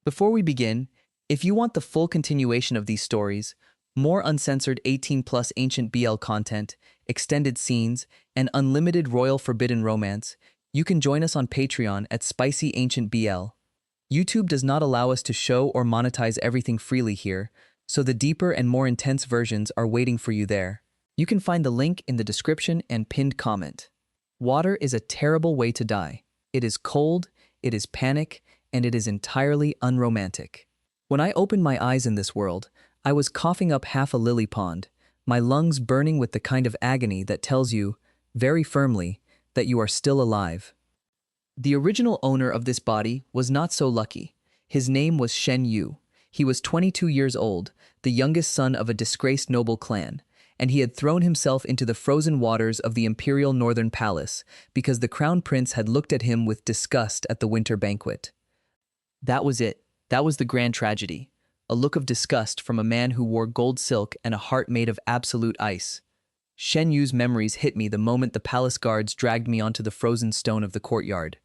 Before we begin, if you want the full continuation of these stories, more uncensored 18-plus ancient BL content, extended scenes, and unlimited royal forbidden romance, you can join us on Patreon at SpicyAncientBL. YouTube does not allow us to show or monetize everything freely here, so the deeper and more intense versions are waiting for you there. You can find the link in the description and pinned comment. Water is a terrible way to die. It is cold, it is panic, and it is entirely unromantic. When I opened my eyes in this world, I was coughing up half a lily pond, my lungs burning with the kind of agony that tells you, very firmly, that you are still alive. The original owner of this body was not so lucky. His name was Shen Yu. He was 22 years old, the youngest son of a disgraced noble clan, and he had thrown himself into the frozen waters of the imperial northern palace because the crown prince had looked at him with disgust at the winter banquet. That was it. That was the grand tragedy. A look of disgust from a man who wore gold silk and a heart made of absolute ice. Shen Yu's memories hit me the moment the palace guards dragged me onto the frozen stone of the courtyard.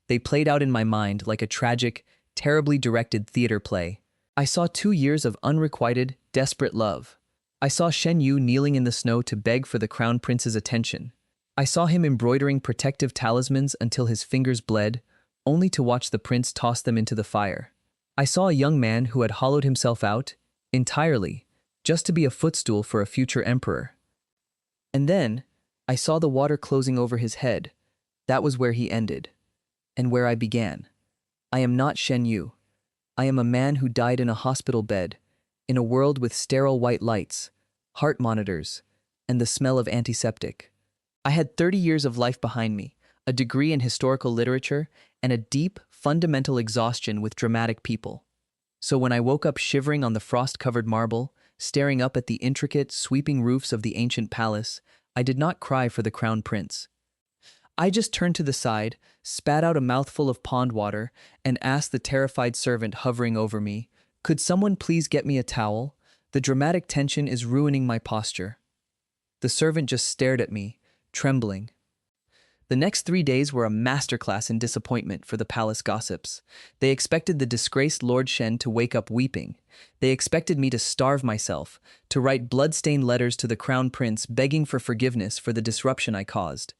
They played out in my mind like a tragic, terribly directed theater play. I saw 2 years of unrequited, desperate love. I saw Shen Yu kneeling in the snow to beg for the crown prince's attention. I saw him embroidering protective talismans until his fingers bled, only to watch the prince toss them into the fire. I saw a young man who had hollowed himself out, entirely, just to be a footstool for a future emperor. And then, I saw the water closing over his head. That was where he ended. And where I began. I am not Shen Yu. I am a man who died in a hospital bed, in a world with sterile white lights, heart monitors, and the smell of antiseptic. I had 30 years of life behind me, a degree in historical literature, and a deep, fundamental exhaustion with dramatic people. So when I woke up shivering on the frost-covered marble, staring up at the intricate, sweeping roofs of the ancient palace, I did not cry for the crown prince. I just turned to the side, spat out a mouthful of pond water, and asked the terrified servant hovering over me, "Could someone please get me a towel? The dramatic tension is ruining my posture." The servant just stared at me, trembling. The next 3 days were a masterclass in disappointment for the palace gossips. They expected the disgraced Lord Shen to wake up weeping. They expected me to starve myself, to write blood-stained letters to the crown prince begging for forgiveness for the disruption I caused.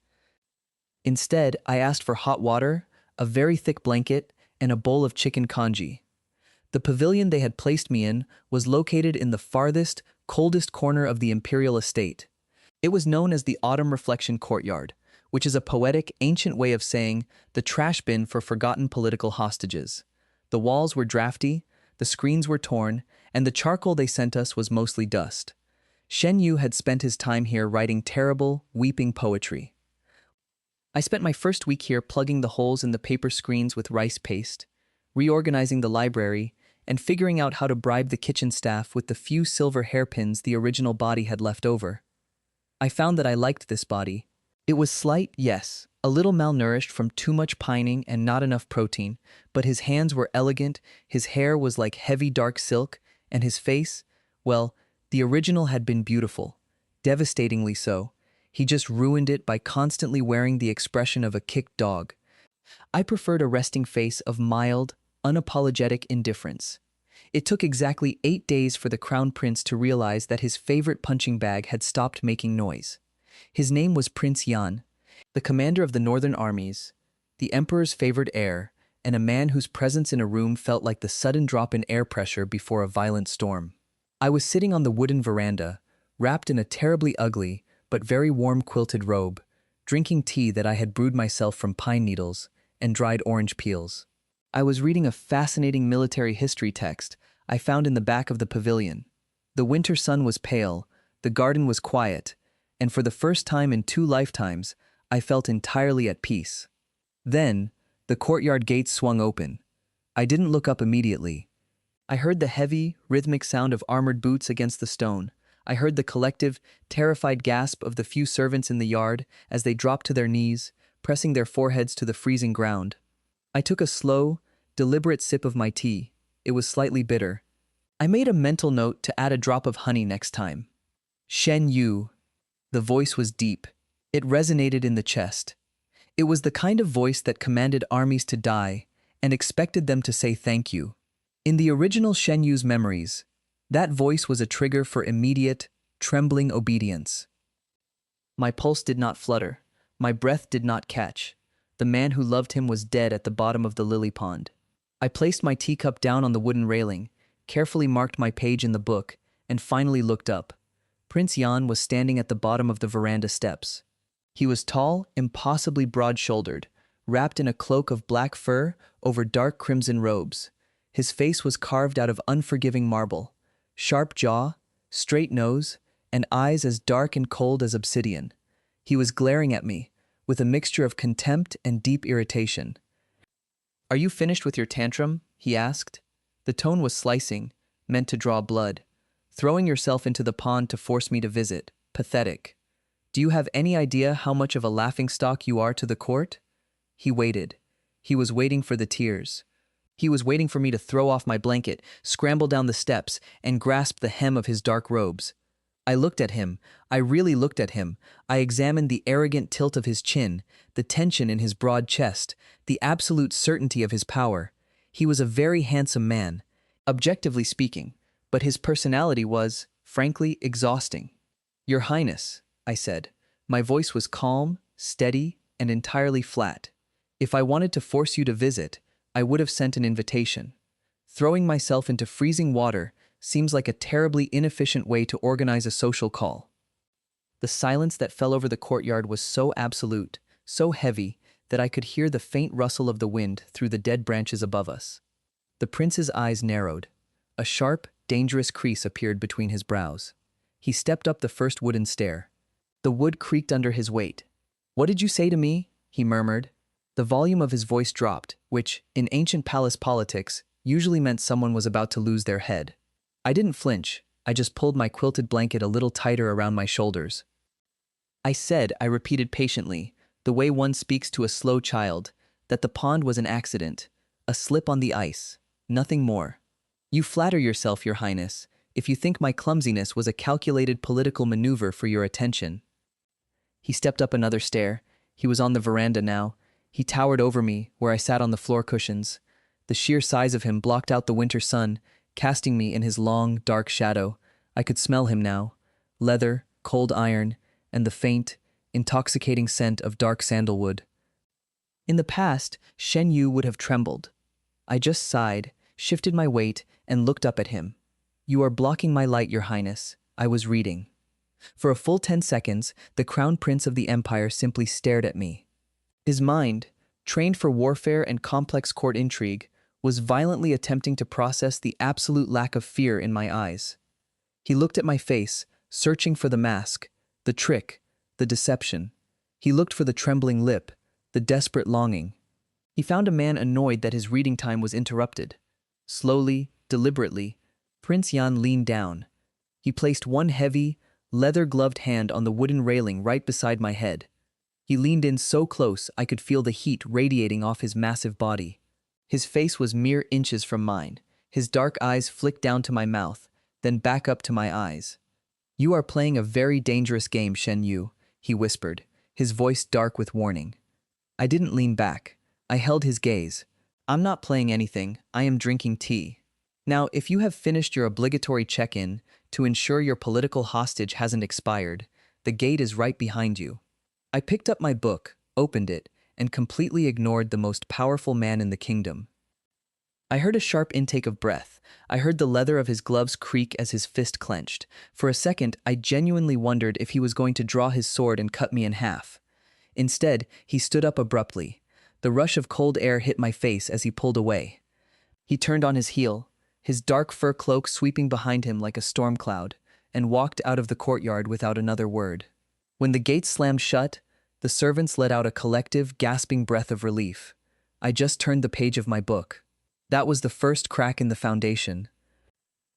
Instead, I asked for hot water, a very thick blanket, and a bowl of chicken congee. The pavilion they had placed me in was located in the farthest, coldest corner of the imperial estate. It was known as the Autumn Reflection Courtyard, which is a poetic, ancient way of saying the trash bin for forgotten political hostages. The walls were drafty, the screens were torn, and the charcoal they sent us was mostly dust. Shen Yu had spent his time here writing terrible, weeping poetry. I spent my first week here plugging the holes in the paper screens with rice paste, reorganizing the library, and figuring out how to bribe the kitchen staff with the few silver hairpins the original body had left over. I found that I liked this body. It was slight, yes, a little malnourished from too much pining and not enough protein, but his hands were elegant, his hair was like heavy dark silk, and his face, well, the original had been beautiful, devastatingly so. He just ruined it by constantly wearing the expression of a kicked dog. I preferred a resting face of mild, unapologetic indifference. It took exactly 8 days for the crown prince to realize that his favorite punching bag had stopped making noise. His name was Prince Yan, the commander of the northern armies, the emperor's favored heir, and a man whose presence in a room felt like the sudden drop in air pressure before a violent storm. I was sitting on the wooden veranda, wrapped in a terribly ugly but very warm quilted robe, drinking tea that I had brewed myself from pine needles and dried orange peels. I was reading a fascinating military history text I found in the back of the pavilion. The winter sun was pale, the garden was quiet, and for the first time in 2 lifetimes, I felt entirely at peace. Then, the courtyard gates swung open. I didn't look up immediately. I heard the heavy, rhythmic sound of armored boots against the stone. I heard the collective, terrified gasp of the few servants in the yard as they dropped to their knees, pressing their foreheads to the freezing ground. I took a slow, deliberate sip of my tea. It was slightly bitter. I made a mental note to add a drop of honey next time. Shen Yu. The voice was deep. It resonated in the chest. It was the kind of voice that commanded armies to die and expected them to say thank you. In the original Shen Yu's memories, that voice was a trigger for immediate, trembling obedience. My pulse did not flutter. My breath did not catch. The man who loved him was dead at the bottom of the lily pond. I placed my teacup down on the wooden railing, carefully marked my page in the book, and finally looked up. Prince Yan was standing at the bottom of the veranda steps. He was tall, impossibly broad-shouldered, wrapped in a cloak of black fur over dark crimson robes. His face was carved out of unforgiving marble, sharp jaw, straight nose, and eyes as dark and cold as obsidian. He was glaring at me, with a mixture of contempt and deep irritation. "Are you finished with your tantrum?" he asked. The tone was slicing, meant to draw blood. "Throwing yourself into the pond to force me to visit. Pathetic. Do you have any idea how much of a laughingstock you are to the court?" He waited. He was waiting for the tears. He was waiting for me to throw off my blanket, scramble down the steps, and grasp the hem of his dark robes. I looked at him. I really looked at him. I examined the arrogant tilt of his chin, the tension in his broad chest, the absolute certainty of his power. He was a very handsome man, objectively speaking, but his personality was, frankly, exhausting. "Your Highness," I said. My voice was calm, steady, and entirely flat. "If I wanted to force you to visit, I would have sent an invitation. Throwing myself into freezing water seems like a terribly inefficient way to organize a social call." The silence that fell over the courtyard was so absolute, so heavy, that I could hear the faint rustle of the wind through the dead branches above us. The prince's eyes narrowed. A sharp, dangerous crease appeared between his brows. He stepped up the first wooden stair. The wood creaked under his weight. "What did you say to me?" he murmured. The volume of his voice dropped, which, in ancient palace politics, usually meant someone was about to lose their head. I didn't flinch. I just pulled my quilted blanket a little tighter around my shoulders. I repeated patiently, the way one speaks to a slow child, that the pond was an accident, a slip on the ice, nothing more. "You flatter yourself, Your Highness, if you think my clumsiness was a calculated political maneuver for your attention." He stepped up another stair. He was on the veranda now. He towered over me, where I sat on the floor cushions. The sheer size of him blocked out the winter sun, casting me in his long, dark shadow. I could smell him now. Leather, cold iron, and the faint, intoxicating scent of dark sandalwood. In the past, Shen Yu would have trembled. I just sighed, shifted my weight, and looked up at him. "You are blocking my light, Your Highness." I was reading. For a full 10 seconds, the crown prince of the empire simply stared at me. His mind, trained for warfare and complex court intrigue, was violently attempting to process the absolute lack of fear in my eyes. He looked at my face, searching for the mask, the trick, the deception. He looked for the trembling lip, the desperate longing. He found a man annoyed that his reading time was interrupted. Slowly, deliberately, Prince Yan leaned down. He placed one heavy, leather-gloved hand on the wooden railing right beside my head. He leaned in so close I could feel the heat radiating off his massive body. His face was mere inches from mine. His dark eyes flicked down to my mouth, then back up to my eyes. "You are playing a very dangerous game, Shen Yu," he whispered, his voice dark with warning. I didn't lean back. I held his gaze. "I'm not playing anything. I am drinking tea. Now, if you have finished your obligatory check-in to ensure your political hostage hasn't expired, the gate is right behind you." I picked up my book, opened it, and completely ignored the most powerful man in the kingdom. I heard a sharp intake of breath. I heard the leather of his gloves creak as his fist clenched. For a second, I genuinely wondered if he was going to draw his sword and cut me in half. Instead, he stood up abruptly. The rush of cold air hit my face as he pulled away. He turned on his heel, his dark fur cloak sweeping behind him like a storm cloud, and walked out of the courtyard without another word. When the gates slammed shut, the servants let out a collective, gasping breath of relief. I just turned the page of my book. That was the first crack in the foundation.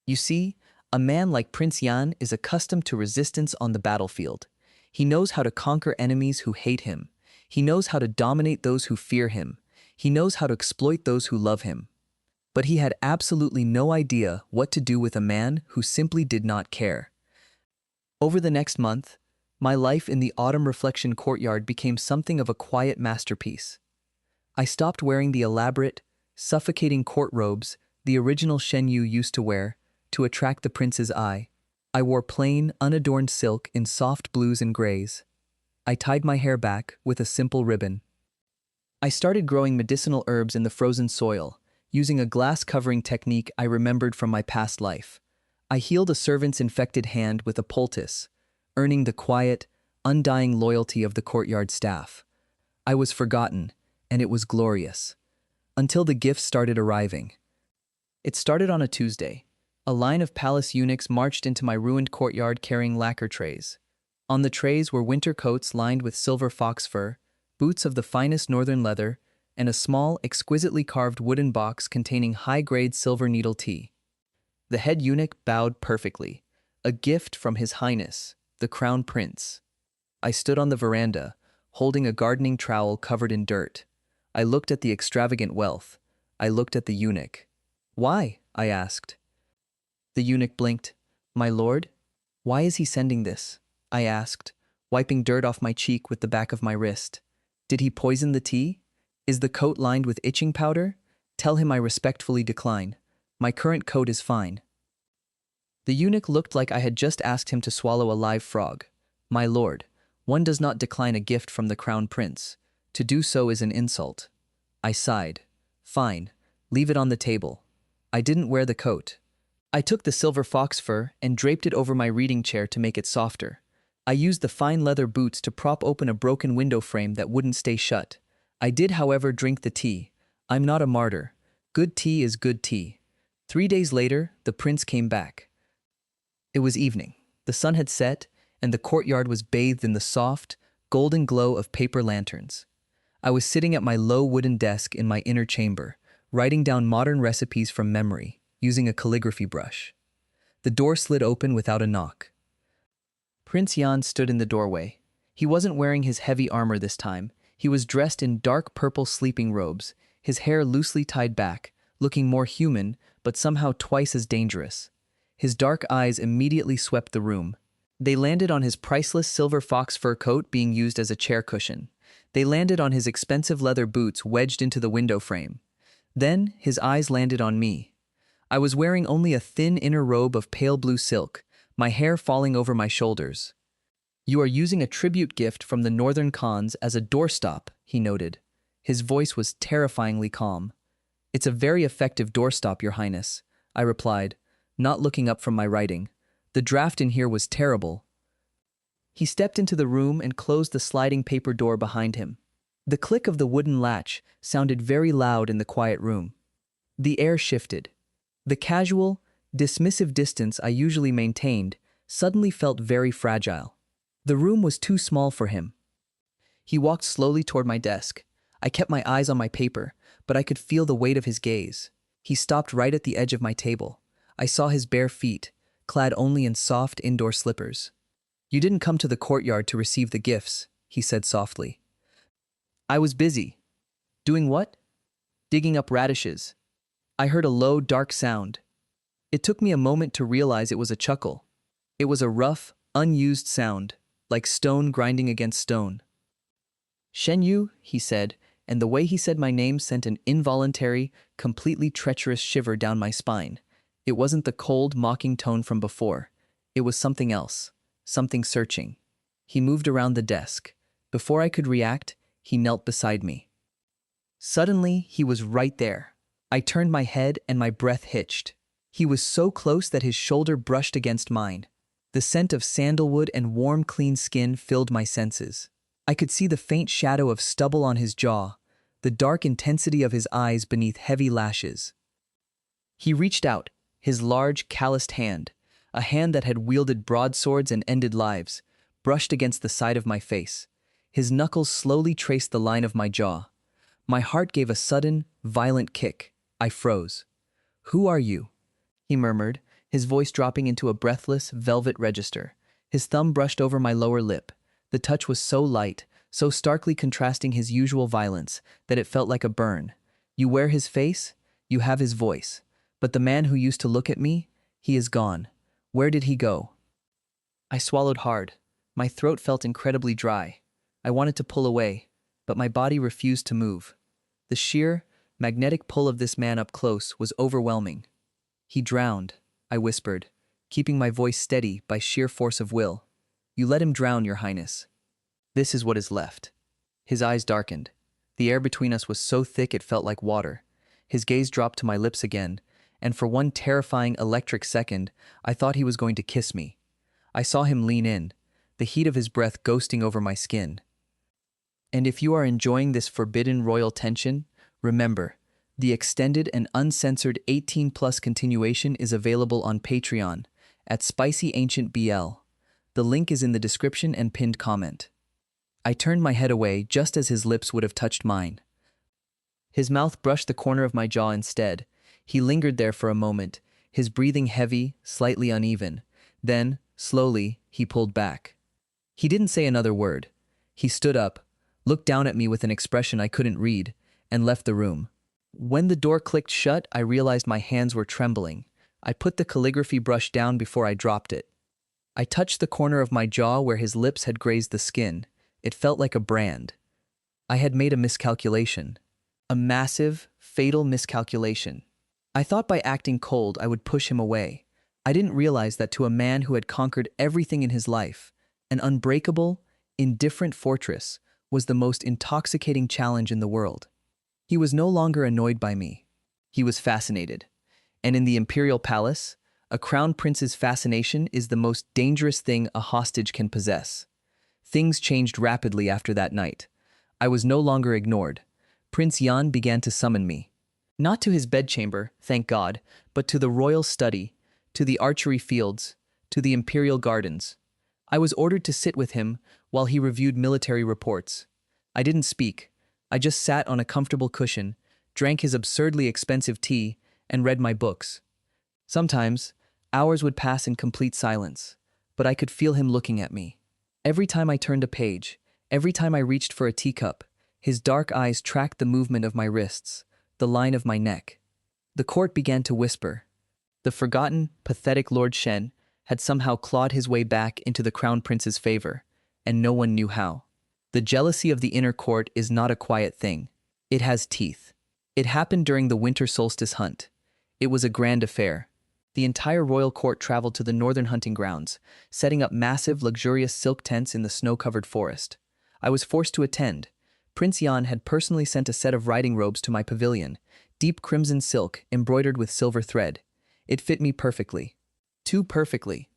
You see, a man like Prince Yan is accustomed to resistance on the battlefield. He knows how to conquer enemies who hate him. He knows how to dominate those who fear him. He knows how to exploit those who love him. But he had absolutely no idea what to do with a man who simply did not care. Over the next month, my life in the autumn reflection courtyard became something of a quiet masterpiece. I stopped wearing the elaborate, suffocating court robes the original Shen Yu used to wear, to attract the prince's eye. I wore plain, unadorned silk in soft blues and grays. I tied my hair back with a simple ribbon. I started growing medicinal herbs in the frozen soil, using a glass-covering technique I remembered from my past life. I healed a servant's infected hand with a poultice, earning the quiet, undying loyalty of the courtyard staff. I was forgotten, and it was glorious. Until the gifts started arriving. It started on a Tuesday. A line of palace eunuchs marched into my ruined courtyard carrying lacquer trays. On the trays were winter coats lined with silver fox fur, boots of the finest northern leather, and a small, exquisitely carved wooden box containing high-grade silver needle tea. The head eunuch bowed perfectly, a gift from His Highness, the Crown Prince. I stood on the veranda, holding a gardening trowel covered in dirt. I looked at the extravagant wealth. I looked at the eunuch. "Why?" I asked. The eunuch blinked. "My lord? Why is he sending this?" I asked, wiping dirt off my cheek with the back of my wrist. "Did he poison the tea? Is the coat lined with itching powder? Tell him I respectfully decline. My current coat is fine." The eunuch looked like I had just asked him to swallow a live frog. "My lord, one does not decline a gift from the Crown Prince. To do so is an insult." I sighed. "Fine, leave it on the table." I didn't wear the coat. I took the silver fox fur and draped it over my reading chair to make it softer. I used the fine leather boots to prop open a broken window frame that wouldn't stay shut. I did, however, drink the tea. I'm not a martyr. Good tea is good tea. 3 days later, the prince came back. It was evening. The sun had set, and the courtyard was bathed in the soft, golden glow of paper lanterns. I was sitting at my low wooden desk in my inner chamber, writing down modern recipes from memory, using a calligraphy brush. The door slid open without a knock. Prince Yan stood in the doorway. He wasn't wearing his heavy armor this time. He was dressed in dark purple sleeping robes, his hair loosely tied back, looking more human, but somehow twice as dangerous. His dark eyes immediately swept the room. They landed on his priceless silver fox fur coat being used as a chair cushion. They landed on his expensive leather boots wedged into the window frame. Then his eyes landed on me. I was wearing only a thin inner robe of pale blue silk, my hair falling over my shoulders. "You are using a tribute gift from the northern Khans as a doorstop," he noted. His voice was terrifyingly calm. "It's a very effective doorstop, Your Highness," I replied, not looking up from my writing. The draft in here was terrible. He stepped into the room and closed the sliding paper door behind him. The click of the wooden latch sounded very loud in the quiet room. The air shifted. The casual, dismissive distance I usually maintained suddenly felt very fragile. The room was too small for him. He walked slowly toward my desk. I kept my eyes on my paper, but I could feel the weight of his gaze. He stopped right at the edge of my table. I saw his bare feet, clad only in soft indoor slippers. "You didn't come to the courtyard to receive the gifts," he said softly. "I was busy." "Doing what?" "Digging up radishes." I heard a low, dark sound. It took me a moment to realize it was a chuckle. It was a rough, unused sound, like stone grinding against stone. "Shen Yu," he said, and the way he said my name sent an involuntary, completely treacherous shiver down my spine. It wasn't the cold, mocking tone from before. It was something else, something searching. He moved around the desk. Before I could react, he knelt beside me. Suddenly, he was right there. I turned my head and my breath hitched. He was so close that his shoulder brushed against mine. The scent of sandalwood and warm, clean skin filled my senses. I could see the faint shadow of stubble on his jaw, the dark intensity of his eyes beneath heavy lashes. He reached out, his large, calloused hand, a hand that had wielded broadswords and ended lives, brushed against the side of my face. His knuckles slowly traced the line of my jaw. My heart gave a sudden, violent kick. I froze. "Who are you?" he murmured, his voice dropping into a breathless, velvet register. His thumb brushed over my lower lip. The touch was so light, so starkly contrasting his usual violence, that it felt like a burn. "You wear his face, you have his voice. But the man who used to look at me, he is gone. Where did he go?" I swallowed hard. My throat felt incredibly dry. I wanted to pull away, but my body refused to move. The sheer, magnetic pull of this man up close was overwhelming. "He drowned," I whispered, keeping my voice steady by sheer force of will. "You let him drown, Your Highness. This is what is left." His eyes darkened. The air between us was so thick it felt like water. His gaze dropped to my lips again, and for one terrifying electric second, I thought he was going to kiss me. I saw him lean in, the heat of his breath ghosting over my skin. And if you are enjoying this forbidden royal tension, remember, the extended and uncensored 18+ continuation is available on Patreon at SpicyAncientBL. The link is in the description and pinned comment. I turned my head away just as his lips would have touched mine. His mouth brushed the corner of my jaw instead. He lingered there for a moment, his breathing heavy, slightly uneven. Then, slowly, he pulled back. He didn't say another word. He stood up, looked down at me with an expression I couldn't read, and left the room. When the door clicked shut, I realized my hands were trembling. I put the calligraphy brush down before I dropped it. I touched the corner of my jaw where his lips had grazed the skin. It felt like a brand. I had made a miscalculation. A massive, fatal miscalculation. I thought by acting cold I would push him away. I didn't realize that to a man who had conquered everything in his life, an unbreakable, indifferent fortress was the most intoxicating challenge in the world. He was no longer annoyed by me. He was fascinated. And in the imperial palace, a crown prince's fascination is the most dangerous thing a hostage can possess. Things changed rapidly after that night. I was no longer ignored. Prince Yan began to summon me. Not to his bedchamber, thank God, but to the royal study, to the archery fields, to the imperial gardens. I was ordered to sit with him while he reviewed military reports. I didn't speak. I just sat on a comfortable cushion, drank his absurdly expensive tea, and read my books. Sometimes, hours would pass in complete silence, but I could feel him looking at me. Every time I turned a page, every time I reached for a teacup, his dark eyes tracked the movement of my wrists, the line of my neck. The court began to whisper. The forgotten, pathetic Lord Shen had somehow clawed his way back into the crown prince's favor, and no one knew how. The jealousy of the inner court is not a quiet thing. It has teeth. It happened during the winter solstice hunt. It was a grand affair. The entire royal court traveled to the northern hunting grounds, setting up massive, luxurious silk tents in the snow-covered forest. I was forced to attend. Prince Yan had personally sent a set of riding robes to my pavilion, deep crimson silk embroidered with silver thread. It fit me perfectly. Too perfectly.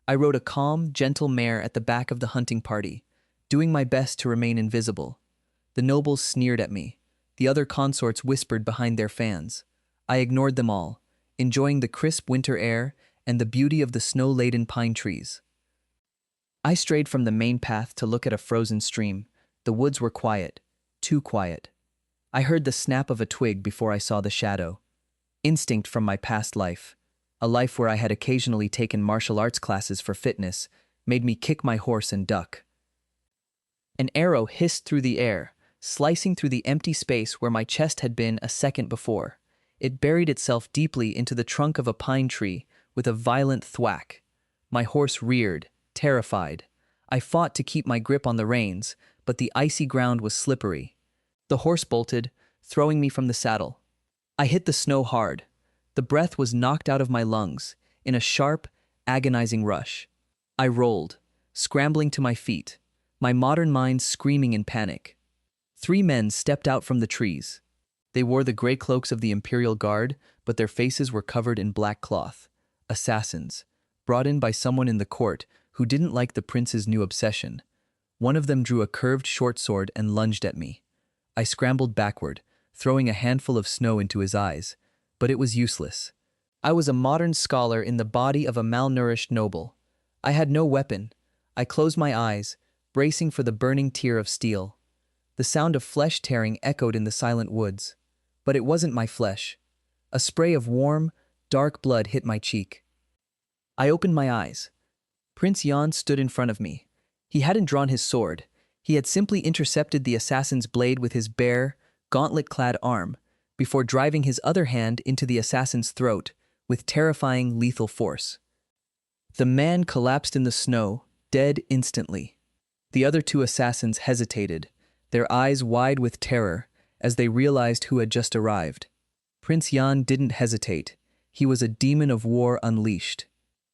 I rode a calm, gentle mare at the back of the hunting party, doing my best to remain invisible. The nobles sneered at me. The other consorts whispered behind their fans. I ignored them all, enjoying the crisp winter air and the beauty of the snow-laden pine trees. I strayed from the main path to look at a frozen stream. The woods were quiet, too quiet. I heard the snap of a twig before I saw the shadow. Instinct from my past life, a life where I had occasionally taken martial arts classes for fitness, made me kick my horse and duck. An arrow hissed through the air, slicing through the empty space where my chest had been a second before. It buried itself deeply into the trunk of a pine tree with a violent thwack. My horse reared, terrified. I fought to keep my grip on the reins, but the icy ground was slippery. The horse bolted, throwing me from the saddle. I hit the snow hard. The breath was knocked out of my lungs in a sharp, agonizing rush. I rolled, scrambling to my feet, my modern mind screaming in panic. 3 men stepped out from the trees. They wore the gray cloaks of the Imperial Guard, but their faces were covered in black cloth. Assassins, brought in by someone in the court who didn't like the prince's new obsession. One of them drew a curved short sword and lunged at me. I scrambled backward, throwing a handful of snow into his eyes, but it was useless. I was a modern scholar in the body of a malnourished noble. I had no weapon. I closed my eyes, bracing for the burning tear of steel. The sound of flesh tearing echoed in the silent woods. But it wasn't my flesh. A spray of warm, dark blood hit my cheek. I opened my eyes. Prince Yan stood in front of me. He hadn't drawn his sword. He had simply intercepted the assassin's blade with his bare, gauntlet-clad arm, before driving his other hand into the assassin's throat with terrifying, lethal force. The man collapsed in the snow, dead instantly. The other 2 assassins hesitated, their eyes wide with terror, as they realized who had just arrived. Prince Yan didn't hesitate. He was a demon of war unleashed.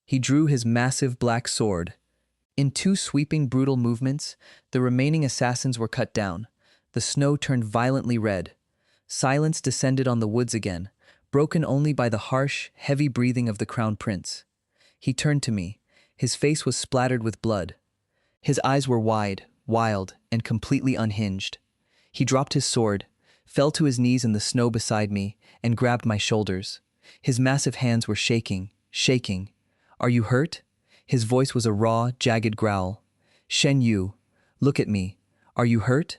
He drew his massive black sword. In two sweeping, brutal movements, the remaining assassins were cut down. The snow turned violently red. Silence descended on the woods again, broken only by the harsh, heavy breathing of the crown prince. He turned to me. His face was splattered with blood. His eyes were wide, wild, and completely unhinged. He dropped his sword, fell to his knees in the snow beside me, and grabbed my shoulders. His massive hands were shaking, shaking. "Are you hurt?" His voice was a raw, jagged growl. "Shen Yu, look at me. Are you hurt?"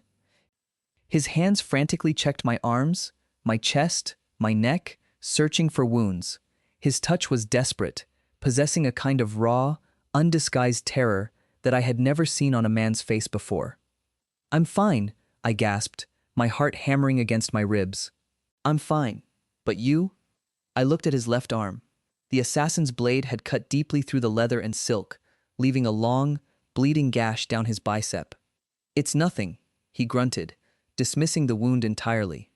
His hands frantically checked my arms, my chest, my neck, searching for wounds. His touch was desperate, possessing a kind of raw, undisguised terror that I had never seen on a man's face before. "I'm fine," I gasped, my heart hammering against my ribs. "I'm fine. But you?" I looked at his left arm. The assassin's blade had cut deeply through the leather and silk, leaving a long, bleeding gash down his bicep. "It's nothing," he grunted, dismissing the wound entirely.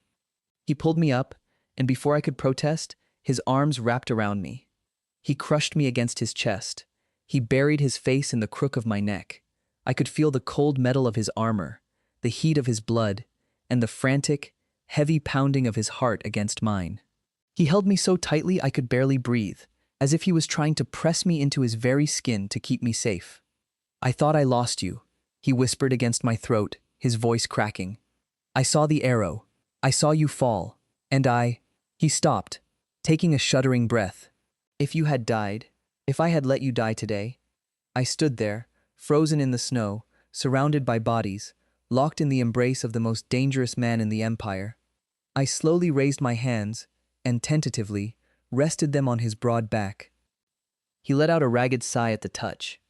He pulled me up, and before I could protest, his arms wrapped around me. He crushed me against his chest. He buried his face in the crook of my neck. I could feel the cold metal of his armor, the heat of his blood, and the frantic, heavy pounding of his heart against mine. He held me so tightly I could barely breathe, as if he was trying to press me into his very skin to keep me safe. "I thought I lost you," he whispered against my throat, his voice cracking. "I saw the arrow. I saw you fall. And I—" He stopped, taking a shuddering breath. "If you had died, if I had let you die today—" I stood there, frozen in the snow, surrounded by bodies, locked in the embrace of the most dangerous man in the empire. I slowly raised my hands, and tentatively rested them on his broad back. He let out a ragged sigh at the touch.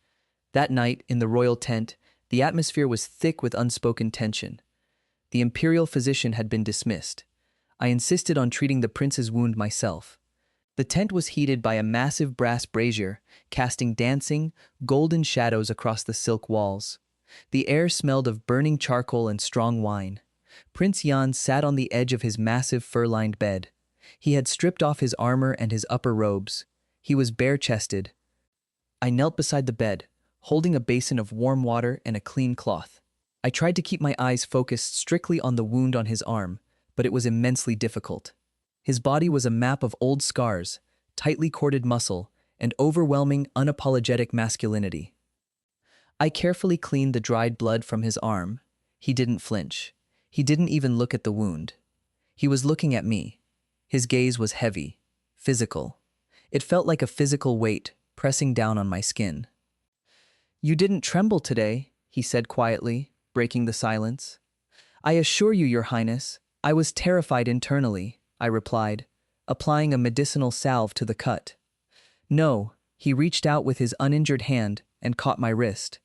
That night, in the royal tent, the atmosphere was thick with unspoken tension. The imperial physician had been dismissed. I insisted on treating the prince's wound myself. The tent was heated by a massive brass brazier, casting dancing, golden shadows across the silk walls. The air smelled of burning charcoal and strong wine. Prince Yan sat on the edge of his massive fur-lined bed. He had stripped off his armor and his upper robes. He was bare-chested. I knelt beside the bed, holding a basin of warm water and a clean cloth. I tried to keep my eyes focused strictly on the wound on his arm, but it was immensely difficult. His body was a map of old scars, tightly corded muscle, and overwhelming, unapologetic masculinity. I carefully cleaned the dried blood from his arm. He didn't flinch. He didn't even look at the wound. He was looking at me. His gaze was heavy, physical. It felt like a physical weight pressing down on my skin. "You didn't tremble today," he said quietly, breaking the silence. "I assure you, Your Highness, I was terrified internally," I replied, applying a medicinal salve to the cut. "No," he reached out with his uninjured hand and caught my wrist.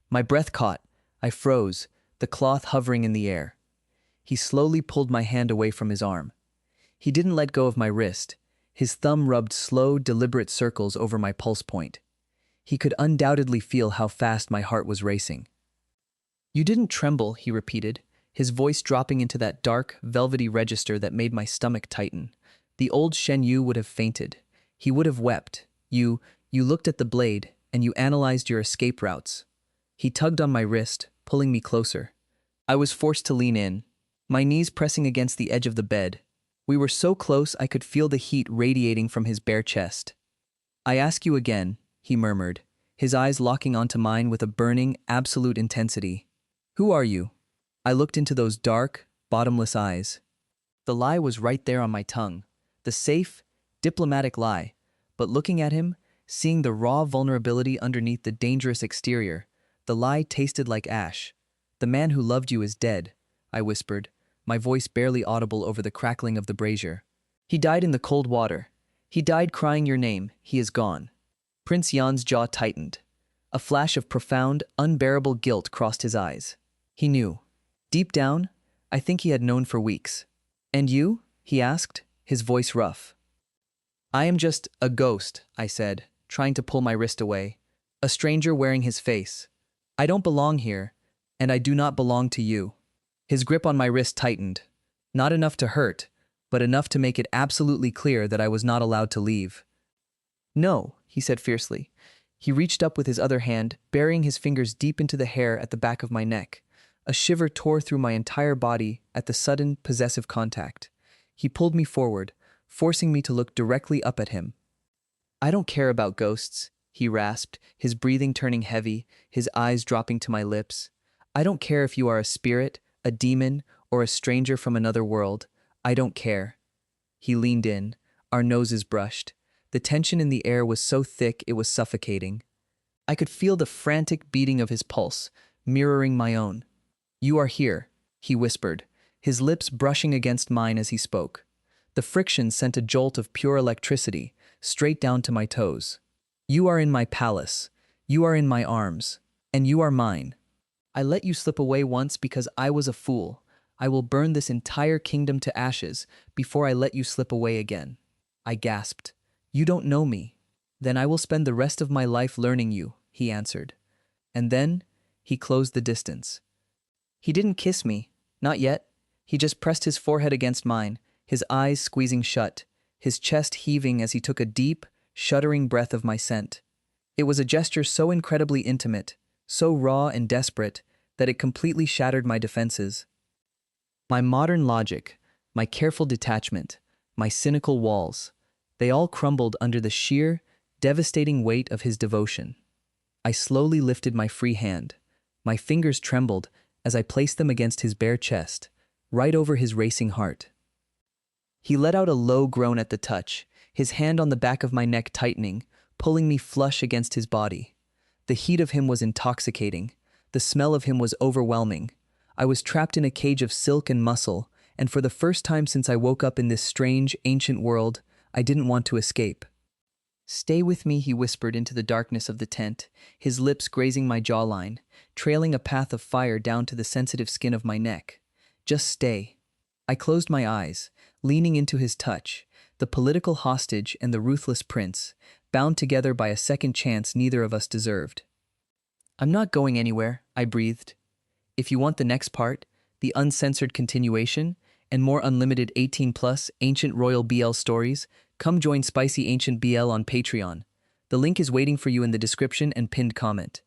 My breath caught. I froze, the cloth hovering in the air. He slowly pulled my hand away from his arm. He didn't let go of my wrist. His thumb rubbed slow, deliberate circles over my pulse point. He could undoubtedly feel how fast my heart was racing. "You didn't tremble," he repeated, his voice dropping into that dark, velvety register that made my stomach tighten. "The old Shen Yu would have fainted. He would have wept. You looked at the blade, and you analyzed your escape routes." He tugged on my wrist, pulling me closer. I was forced to lean in, my knees pressing against the edge of the bed. We were so close I could feel the heat radiating from his bare chest. "I ask you again," he murmured, his eyes locking onto mine with a burning, absolute intensity. "Who are you?" I looked into those dark, bottomless eyes. The lie was right there on my tongue, the safe, diplomatic lie, but looking at him, seeing the raw vulnerability underneath the dangerous exterior, the lie tasted like ash. "The man who loved you is dead," I whispered, my voice barely audible over the crackling of the brazier. "He died in the cold water. He died crying your name. He is gone." Prince Yan's jaw tightened. A flash of profound, unbearable guilt crossed his eyes. He knew. Deep down, I think he had known for weeks. "And you?" he asked, his voice rough. "I am just a ghost," I said, trying to pull my wrist away. "A stranger wearing his face. I don't belong here, and I do not belong to you." His grip on my wrist tightened. Not enough to hurt, but enough to make it absolutely clear that I was not allowed to leave. No, he said fiercely. He reached up with his other hand, burying his fingers deep into the hair at the back of my neck. A shiver tore through my entire body at the sudden, possessive contact. He pulled me forward, forcing me to look directly up at him. I don't care about ghosts, he rasped, his breathing turning heavy, his eyes dropping to my lips. I don't care if you are a spirit, a demon, or a stranger from another world. I don't care. He leaned in, our noses brushed. The tension in the air was so thick it was suffocating. I could feel the frantic beating of his pulse, mirroring my own. You are here, he whispered, his lips brushing against mine as he spoke. The friction sent a jolt of pure electricity, straight down to my toes. You are in my palace, you are in my arms, and you are mine. I let you slip away once because I was a fool. I will burn this entire kingdom to ashes before I let you slip away again. I gasped. You don't know me. Then I will spend the rest of my life learning you, he answered. And then he closed the distance. He didn't kiss me, not yet. He just pressed his forehead against mine, his eyes squeezing shut, his chest heaving as he took a deep, shuddering breath of my scent. It was a gesture so incredibly intimate, so raw and desperate, that it completely shattered my defenses. My modern logic, my careful detachment, my cynical walls, they all crumbled under the sheer, devastating weight of his devotion. I slowly lifted my free hand. My fingers trembled as I placed them against his bare chest, right over his racing heart. He let out a low groan at the touch, his hand on the back of my neck tightening, pulling me flush against his body. The heat of him was intoxicating. The smell of him was overwhelming. I was trapped in a cage of silk and muscle, and for the first time since I woke up in this strange, ancient world, I didn't want to escape. Stay with me, he whispered into the darkness of the tent, his lips grazing my jawline, trailing a path of fire down to the sensitive skin of my neck. Just stay. I closed my eyes, leaning into his touch, the political hostage and the ruthless prince, bound together by a second chance neither of us deserved. I'm not going anywhere, I breathed. If you want the next part, the uncensored continuation, and more unlimited 18+ Ancient Royal BL stories, come join Spicy Ancient BL on Patreon. The link is waiting for you in the description and pinned comment.